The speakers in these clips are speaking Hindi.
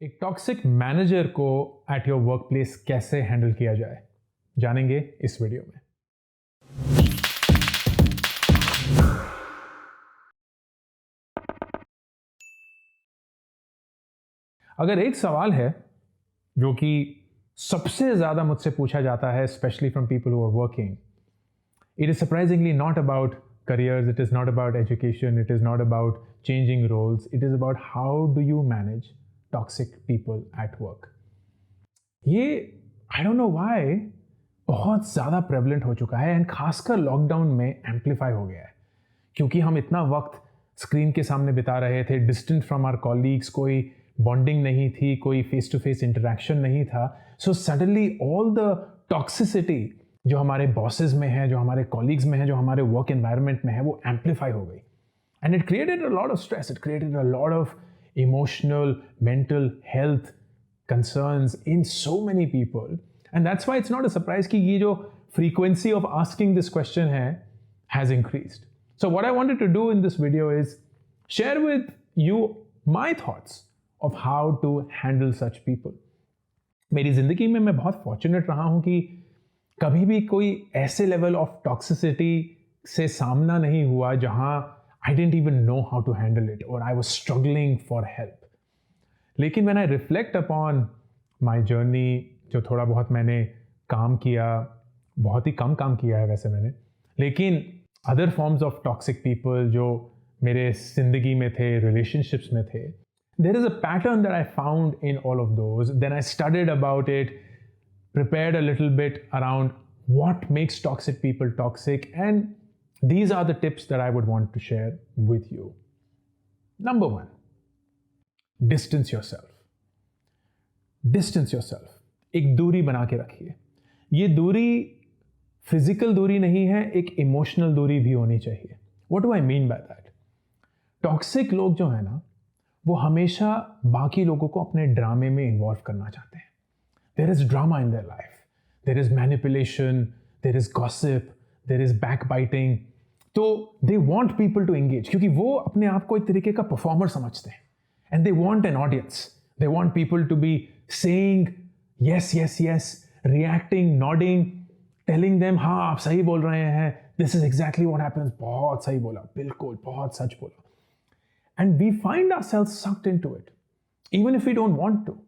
एक टॉक्सिक मैनेजर को एट योर वर्क प्लेस कैसे हैंडल किया जाए, जानेंगे इस वीडियो में। अगर एक सवाल है जो कि सबसे ज्यादा मुझसे पूछा जाता है, specially from people who are working, it is surprisingly not about careers, it is not about education, it is not about changing roles, it is about how do you manage toxic people at work. ये I don't know why बहुत ज़्यादा prevalent हो चुका है, एंड खासकर लॉकडाउन में एम्पलीफाई हो गया है, क्योंकि हम इतना वक्त स्क्रीन के सामने बिता रहे थे, डिस्टेंट फ्रॉम आवर कॉलीग्स, कोई बॉन्डिंग नहीं थी, कोई फेस टू फेस इंटरेक्शन नहीं था। So suddenly all the toxicity जो हमारे बॉसेस में है, जो हमारे कॉलीग्स में है, जो हमारे वर्क एनवायरनमेंट में है, वो एम्पलीफाई हो गई, and it created a lot of stress, it created a lot of emotional mental health concerns in so many people. And that's why it's not a surprise कि ये जो frequency of asking this question has increased. So what I wanted to do in this video is share with you my thoughts of how to handle such people. मेरी जिंदगी में मैं बहुत fortunate रहा हूँ कि कभी भी कोई ऐसे level of toxicity से सामना नहीं हुआ जहाँ I didn't even know how to handle it or I was struggling for help. लेकिन when I reflect upon my journey, जो थोड़ा बहुत मैंने काम किया, बहुत ही कम काम किया है वैसे मैंने, लेकिन other forms of toxic people जो मेरे जिंदगी में थे, relationships में थे, there is a pattern that I found in all of those. Then I studied about it, prepared a little bit around what makes toxic people toxic, and these are the tips that I would want to share with you. Number one, distance yourself. Distance yourself, एक दूरी बना के रखिए। ये दूरी फिजिकल दूरी नहीं है, एक इमोशनल दूरी भी होनी चाहिए। What do I mean by that? Toxic लोग जो है ना, वो हमेशा बाकी लोगों को अपने ड्रामे में इन्वॉल्व करना चाहते हैं। There is drama in their life, there is manipulation, there is gossip, there is backbiting. तो they want people to engage, क्योंकि वो अपने आप को एक तरीके का परफॉर्मर समझते हैं। And they want an audience. They want people to be saying yes, yes, yes, reacting, nodding, telling them, हाँ आप सही बोल रहे हैं, this is exactly what happens, बहुत सही बोला, बिल्कुल बहुत सच बोला. And we find ourselves sucked into it, even if we don't want to.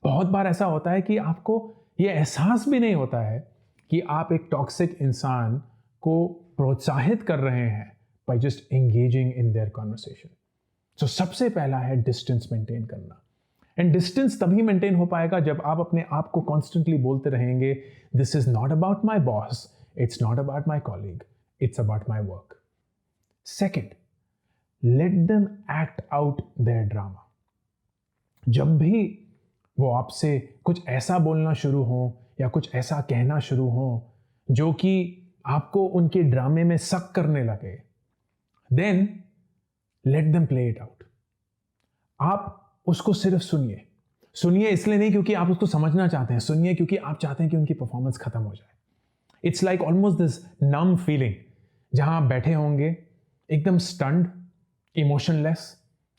बहुत बार ऐसा होता है कि आपको ये एहसास भी नहीं होता है कि आप एक टॉक्सिक इंसान को प्रोत्साहित कर रहे हैं by just engaging in their conversation. तो सबसे पहला है डिस्टेंस मेंटेन करना। एंड डिस्टेंस तभी मेंटेन हो पाएगा जब आप अपने आप को कॉन्स्टेंटली बोलते रहेंगे, this is not about my boss, it's not about my colleague, it's about my work. Second, let them act out their drama. जब भी वो आपसे कुछ ऐसा बोलना शुरू हो या कुछ ऐसा कहना शुरू हो जो कि आपको उनके ड्रामे में सक करने लगे, then let them play it out. आप उसको सिर्फ सुनिए। सुनिए इसलिए नहीं क्योंकि आप उसको समझना चाहते हैं, सुनिए क्योंकि आप चाहते हैं कि उनकी परफॉर्मेंस खत्म हो जाए। It's like almost this numb feeling, जहां आप बैठे होंगे एकदम स्टन्ड, इमोशनलेस,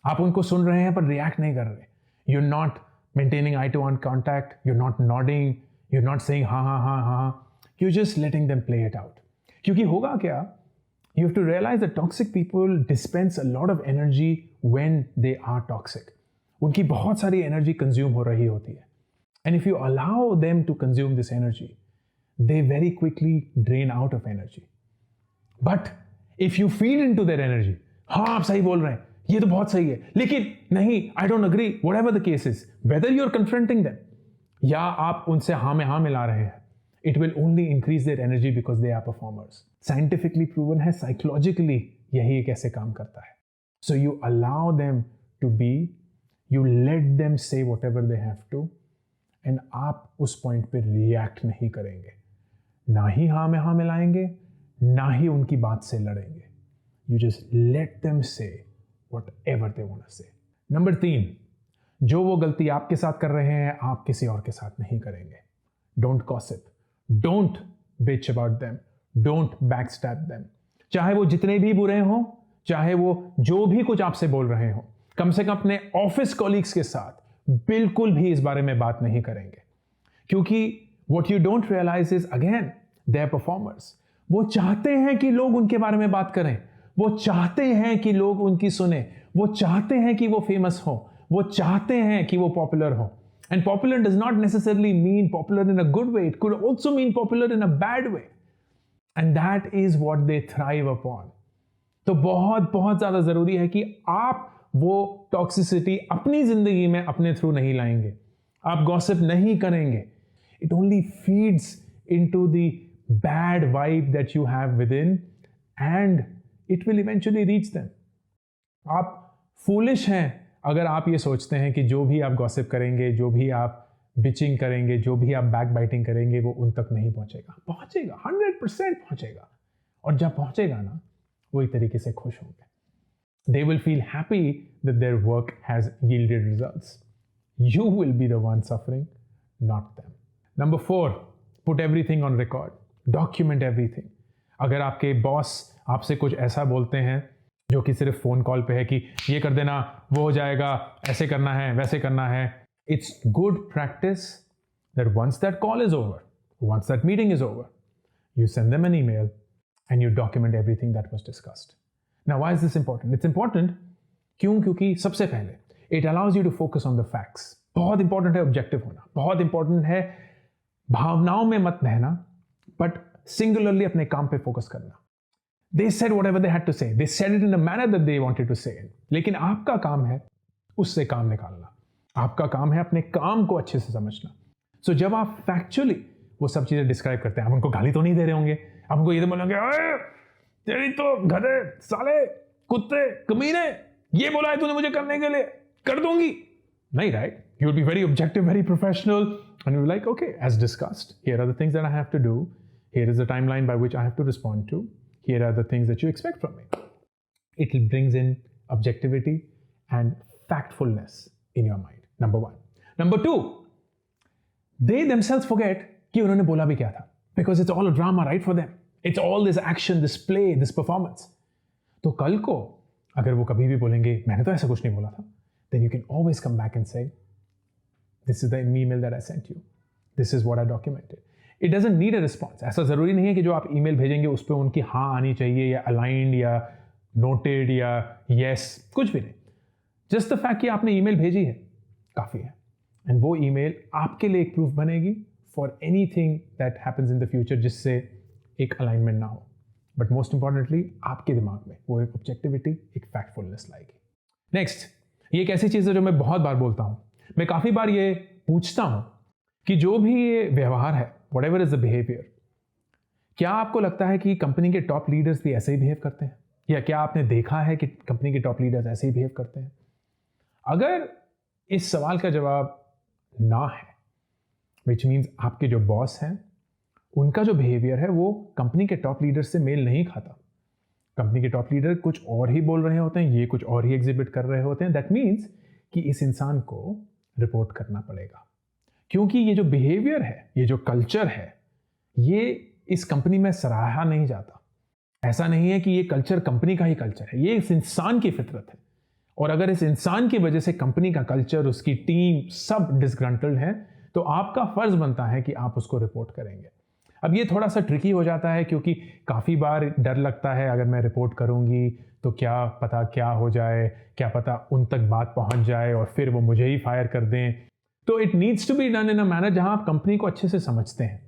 आप उनको सुन रहे हैं पर रिएक्ट नहीं कर रहे। You are not maintaining eye to eye contact, you are not nodding, you are not saying हाँ हाँ हाँ हाँ, you just letting them play it out. क्योंकि होगा क्या, you have to realize that toxic people dispense a lot of energy when they are toxic. उनकी बहुत सारी एनर्जी कंज्यूम हो रही होती है, and if you allow them to consume this energy, they very quickly drain out of energy. But if you feed into their energy, हाँ आप सही बोल रहे हैं, ये तो बहुत सही है, लेकिन नहीं, I don't agree, whatever the case is, whether you're confronting them या आप उनसे हाँ में हाँ मिला रहे हैं, it will only increase their energy because they are performers. Scientifically proven है, psychologically यही एक ऐसे काम करता है. So you allow them to be, you let them say whatever they have to, and आप उस पॉइंट पे रिएक्ट नहीं करेंगे, ना ही हाँ में हाँ मिलाएंगे, ना ही उनकी बात से लड़ेंगे. You just let them say whatever they want to say. Number 3, जो वो गलती आपके साथ कर रहे हैं आप किसी और के साथ नहीं करेंगे. Don't gossip. Don't bitch about them. Don't backstab them. चाहे वो जितने भी बुरे हों, चाहे वो जो भी कुछ आपसे बोल रहे हों, कम से कम अपने ऑफिस कॉलीग्स के साथ बिल्कुल भी इस बारे में बात नहीं करेंगे, क्योंकि what you don't realize is again they're performers. वो चाहते हैं कि लोग उनके बारे में बात करें, वो चाहते हैं कि लोग उनकी सुने, वो चाहते हैं कि वो फेमस हो, वो चाहते हैं कि वो पॉपुलर हो. And popular does not necessarily mean popular in a good way. It could also mean popular in a bad way. And that is what they thrive upon. तो बहुत बहुत ज्यादा जरूरी है कि आप वो टॉक्सिसिटी अपनी जिंदगी में अपने थ्रू नहीं लाएंगे, आप गॉसिप नहीं करेंगे. It only feeds into the bad vibe that you have within and it will eventually reach them. आप foolish हैं अगर आप ये सोचते हैं कि जो भी आप गॉसिप करेंगे, जो भी आप बिचिंग करेंगे, जो भी आप बैक बाइटिंग करेंगे वो उन तक नहीं पहुंचेगा. पहुंचेगा, 100% पहुंचेगा. और जब पहुंचेगा ना, वो एक तरीके से खुश होंगे. They will feel happy that their work has yielded results. You will be the one suffering, not them. Number 4, put everything on record. Document everything. अगर आपके बॉस आपसे कुछ ऐसा बोलते हैं जो कि सिर्फ फोन कॉल पे है कि ये कर देना, वो हो जाएगा, ऐसे करना है, वैसे करना है, it's good practice that once that call is over, once that meeting is over, you send them an email and you document everything that was discussed. Now, why is this important? It's important क्योंकि सबसे पहले it allows you to focus on the facts. बहुत इंपॉर्टेंट है ऑब्जेक्टिव होना, बहुत इंपॉर्टेंट है भावनाओं में मत बहना, बट सिंगुलरली अपने काम पे फोकस करना. They said whatever they had to say. They said it in a manner that they wanted to say it. लेकिन आपका काम है उससे काम निकालना. आपका काम है अपने काम को अच्छे से समझना. So जब आप फैक्चुअली वो सब चीजें डिस्क्राइब करते हैं, आप उनको गाली तो नहीं दे रहे होंगे, आप उनको ये तो बोलेंगे, अरे तेरी तो गधे, साले, कुत्ते, कमीने, ये बोला है तूने मुझे करने के लिए, कर दूंगी. नहीं, right? You will be very objective, very professional, and you'll be like, okay, as discussed, here are the things that I have to do. Here is the timeline by which I have to respond to. Here are the things that you expect from me. It brings in objectivity and factfulness in your mind. Number 1. Number 2, they themselves forget कि उन्होंने बोला भी क्या था. Because it's all a drama, right, for them. It's all this action, this play, this performance. तो कल को अगर वो कभी भी बोलेंगे मैंने तो ऐसा कुछ नहीं बोला था, then you can always come back and say, this is the email that I sent you. This is what I documented. It doesn't need a response. ऐसा ज़रूरी नहीं है कि जो आप ईमेल भेजेंगे उस पर उनकी हाँ आनी चाहिए या aligned या noted या yes, कुछ भी नहीं. Just the fact कि आपने ईमेल भेजी है काफ़ी है. And वो ईमेल आपके लिए एक प्रूफ बनेगी for anything that happens in the future जिससे एक alignment ना हो. But most importantly, आपके दिमाग में वो एक objectivity, एक factfulness लाएगी. Next, ये एक ऐसी चीज़ है जो मैं बहुत बार बोलता हूँ. मैं काफ़ी बार ये पूछता हूँ कि जो भी ये व्यवहार है, whatever is the behavior, क्या आपको लगता है कि कंपनी के टॉप लीडर्स भी ऐसे ही बिहेव करते हैं? या क्या आपने देखा है कि कंपनी के टॉप लीडर्स ऐसे ही बिहेव करते हैं? अगर इस सवाल का जवाब ना है, विच मीन्स आपके जो बॉस हैं उनका जो बिहेवियर है वो कंपनी के टॉप लीडर से मेल नहीं खाता. कंपनी के टॉप लीडर कुछ और ही बोल रहे होते हैं, ये कुछ और ही एग्जिबिट कर रहे होते हैं. दैट मीन्स कि इस इंसान को रिपोर्ट करना पड़ेगा, क्योंकि ये जो बिहेवियर है, ये जो कल्चर है, ये इस कंपनी में सराहा नहीं जाता. ऐसा नहीं है कि ये कल्चर कंपनी का ही कल्चर है, ये इस इंसान की फितरत है. और अगर इस इंसान की वजह से कंपनी का कल्चर, उसकी टीम सब डिसग्रंटल्ड है, तो आपका फर्ज बनता है कि आप उसको रिपोर्ट करेंगे. अब ये थोड़ा सा ट्रिकी हो जाता है क्योंकि काफ़ी बार डर लगता है अगर मैं रिपोर्ट करूंगी तो क्या पता क्या हो जाए, क्या पता उन तक बात पहुंच जाए और फिर वो मुझे ही फायर कर दें. तो it needs to be done in a manner जहां आप कंपनी को अच्छे से समझते हैं.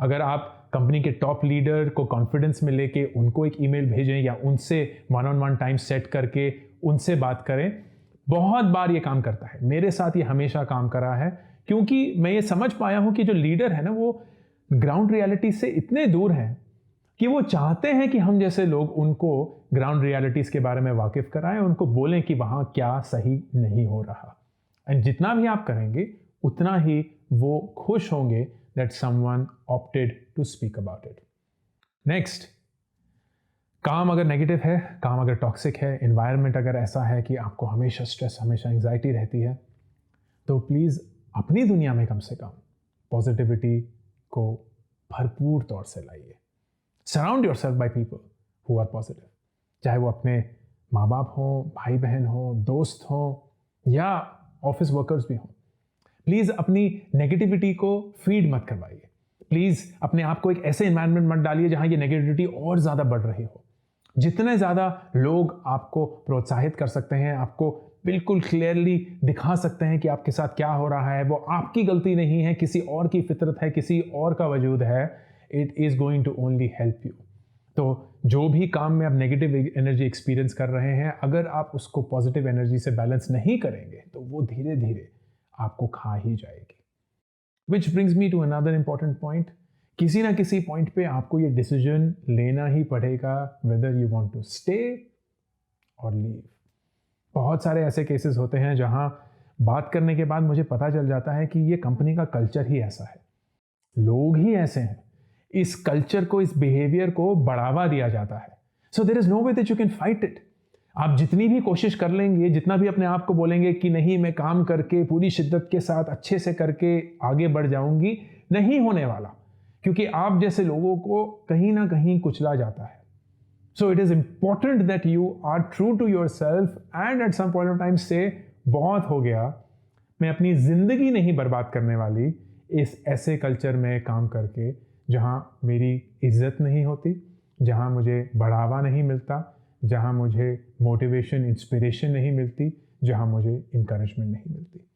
अगर आप कंपनी के टॉप लीडर को कॉन्फिडेंस में लेके उनको एक ईमेल भेजें या उनसे one on one time set करके उनसे बात करें, बहुत बार ये काम करता है. मेरे साथ ये हमेशा काम करा है क्योंकि मैं ये समझ पाया हूं कि जो लीडर है ना वो ग्राउंड रियलिटी से इतने दूर हैं कि वो चाहते हैं कि हम जैसे लोग उनको ग्राउंड रियलिटीज के बारे में वाकिफ कराएं, उनको बोलें कि वहां क्या सही नहीं हो रहा. एंड जितना भी आप करेंगे उतना ही वो खुश होंगे that someone opted to speak about it. Next, काम अगर नेगेटिव है, काम अगर टॉक्सिक है, एनवायरनमेंट अगर ऐसा है कि आपको हमेशा स्ट्रेस, हमेशा एंजाइटी रहती है, तो प्लीज़ अपनी दुनिया में कम से कम पॉजिटिविटी को भरपूर तौर से लाइए. Surround yourself by people who are positive, चाहे वो अपने माँ बाप हों, भाई बहन हों, दोस्त हों या ऑफिस वर्कर्स भी हों. प्लीज अपनी नेगेटिविटी को फीड मत करवाइए। प्लीज अपने आप को एक ऐसे एनवायरनमेंट मत डालिए जहां ये नेगेटिविटी और ज्यादा बढ़ रही हो। जितने ज्यादा लोग आपको प्रोत्साहित कर सकते हैं, आपको बिल्कुल क्लियरली दिखा सकते हैं कि आपके साथ क्या हो रहा है, वो आपकी गलती नहीं है, किसी और की फितरत है, किसी और का वजूद है, it is going to only help you. तो जो भी काम में आप नेगेटिव एनर्जी एक्सपीरियंस कर रहे हैं, अगर आप उसको पॉजिटिव एनर्जी से बैलेंस नहीं करेंगे तो वो धीरे धीरे आपको खा ही जाएगी। Which brings me to another important point. किसी ना किसी पॉइंट पे आपको ये डिसीजन लेना ही पड़ेगा whether you want to stay और लीव। बहुत सारे ऐसे केसेस होते हैं जहां बात करने के बाद मुझे पता चल जाता है कि ये कंपनी का कल्चर ही ऐसा है, लोग ही ऐसे हैं, इस कल्चर को, इस बिहेवियर को बढ़ावा दिया जाता है। So there is no way that you can fight it. आप जितनी भी कोशिश कर लेंगे, जितना भी अपने आप को बोलेंगे कि नहीं मैं काम करके पूरी शिद्दत के साथ अच्छे से करके आगे बढ़ जाऊंगी, नहीं होने वाला, क्योंकि आप जैसे लोगों को कहीं ना कहीं कुचला जाता है। So it is important that you are true to yourself and at some point of time say बहुत हो गया, मैं अपनी ज़िंदगी नहीं बर्बाद करने वाली इस ऐसे कल्चर में काम करके जहाँ मेरी इज्जत नहीं होती, जहाँ मुझे बढ़ावा नहीं मिलता, जहाँ मुझे मोटिवेशन, इंस्पिरेशन नहीं मिलती, जहाँ मुझे इंकरेजमेंट नहीं मिलती।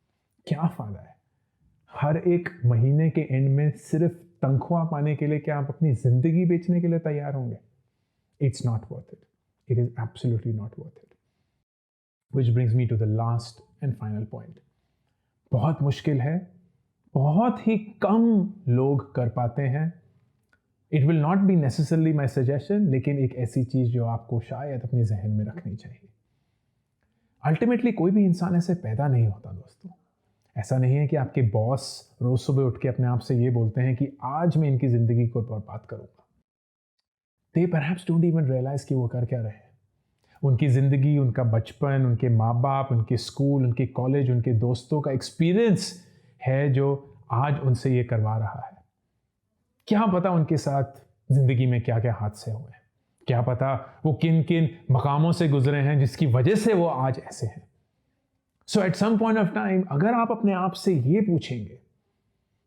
क्या फ़ायदा है हर एक महीने के एंड में सिर्फ तनख्वाह पाने के लिए? क्या आप अपनी ज़िंदगी बेचने के लिए तैयार होंगे? It's not worth it. It is absolutely not worth it. Which brings me to the last and final point. बहुत मुश्किल है, बहुत ही कम लोग कर पाते हैं। It will not be necessarily my suggestion, लेकिन एक ऐसी चीज जो आपको शायद अपने जहन में रखनी चाहिए। अल्टीमेटली कोई भी इंसान ऐसे पैदा नहीं होता दोस्तों। ऐसा नहीं है कि आपके बॉस रोज सुबह उठ के अपने आप से ये बोलते हैं कि आज मैं इनकी जिंदगी को बर्बाद करूंगा। They perhaps don't even realize कि वो कर क्या रहे हैं। उनकी ज़िंदगी, उनका बचपन, उनके माँ बाप, उनके स्कूल, उनके कॉलेज, उनके दोस्तों का एक्सपीरियंस है जो आज उनसे ये करवा रहा है। क्या पता उनके साथ ज़िंदगी में क्या क्या हादसे हुए हैं, क्या पता वो किन किन मकामों से गुजरे हैं जिसकी वजह से वो आज ऐसे हैं। So at some point of time अगर आप अपने आप से ये पूछेंगे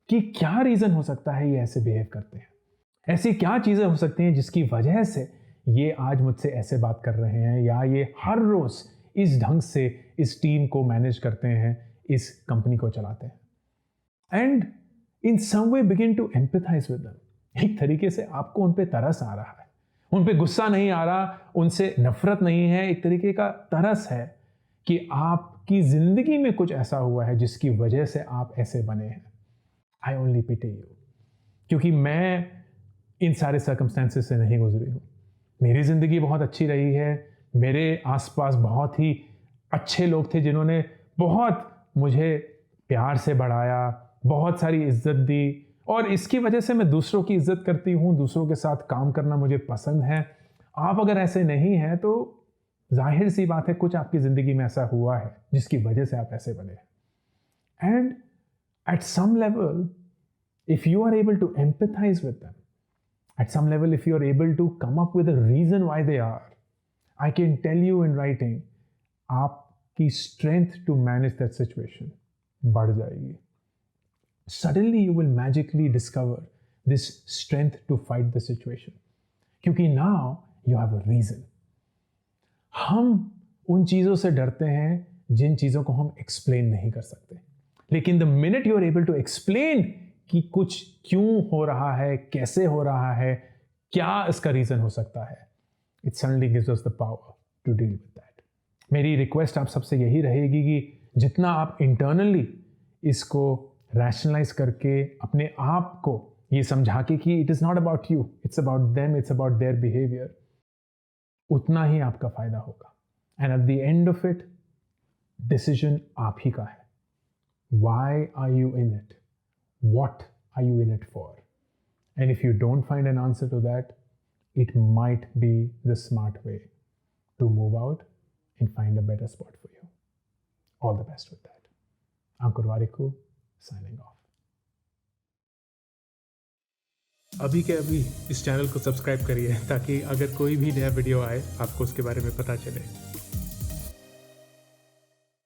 कि क्या रीज़न हो सकता है ये ऐसे बिहेव करते हैं, ऐसी क्या चीज़ें हो सकती हैं जिसकी वजह से ये आज मुझसे ऐसे बात कर रहे हैं, या ये हर रोज़ इस ढंग से इस टीम को मैनेज करते हैं, इस कंपनी को चलाते हैं। And in some way begin to empathise with them. एक तरीके से आपको उन पे तरस आ रहा है, उन पे गुस्सा नहीं आ रहा, उनसे नफरत नहीं है, एक तरीके का तरस है कि आपकी ज़िंदगी में कुछ ऐसा हुआ है जिसकी वजह से आप ऐसे बने हैं। आई ओनली पिटी यू, क्योंकि मैं इन सारे सर्कमस्टेंसेस से नहीं गुजरी हूँ। मेरी ज़िंदगी बहुत अच्छी रही है, मेरे आसपास बहुत ही अच्छे लोग थे जिन्होंने बहुत मुझे प्यार से बढ़ाया, बहुत सारी इज्जत दी, और इसकी वजह से मैं दूसरों की इज्जत करती हूँ, दूसरों के साथ काम करना मुझे पसंद है। आप अगर ऐसे नहीं हैं तो जाहिर सी बात है कुछ आपकी ज़िंदगी में ऐसा हुआ है जिसकी वजह से आप ऐसे बने हैं। And at some level if you are able to empathise with them, at some level if you are able to come up with a reason why they are, I can tell you in writing, आपकी strength to manage that situation बढ़ जाएगी। Suddenly you will magically discover this strength to fight the situation, क्योंकि now you have a reason। हम उन चीज़ों से डरते हैं जिन चीज़ों को हम explain नहीं कर सकते, लेकिन the minute you are able to explain कि कुछ क्यों हो रहा है, कैसे हो रहा है, क्या इसका रीज़न हो सकता है, it suddenly gives us the power to deal with that. मेरी रिक्वेस्ट आप सबसे यही रहेगी कि जितना आप इंटरनली इसको रैशनलाइज करके अपने आप को ये समझा के कि it is not about you, it's about them, it's about their behaviour, उतना ही आपका फ़ायदा होगा। And at the end of it decision आप ही का है। Why are you in it? What are you in it for? And if you don't find an answer to that, it might be the smart way to move out and find a better spot for you. All the best with that. Ankur Warikoo, signing off. अभी के अभी इस चैनल को सब्सक्राइब करिए ताकि अगर कोई भी नया वीडियो आए आपको उसके बारे में पता चले।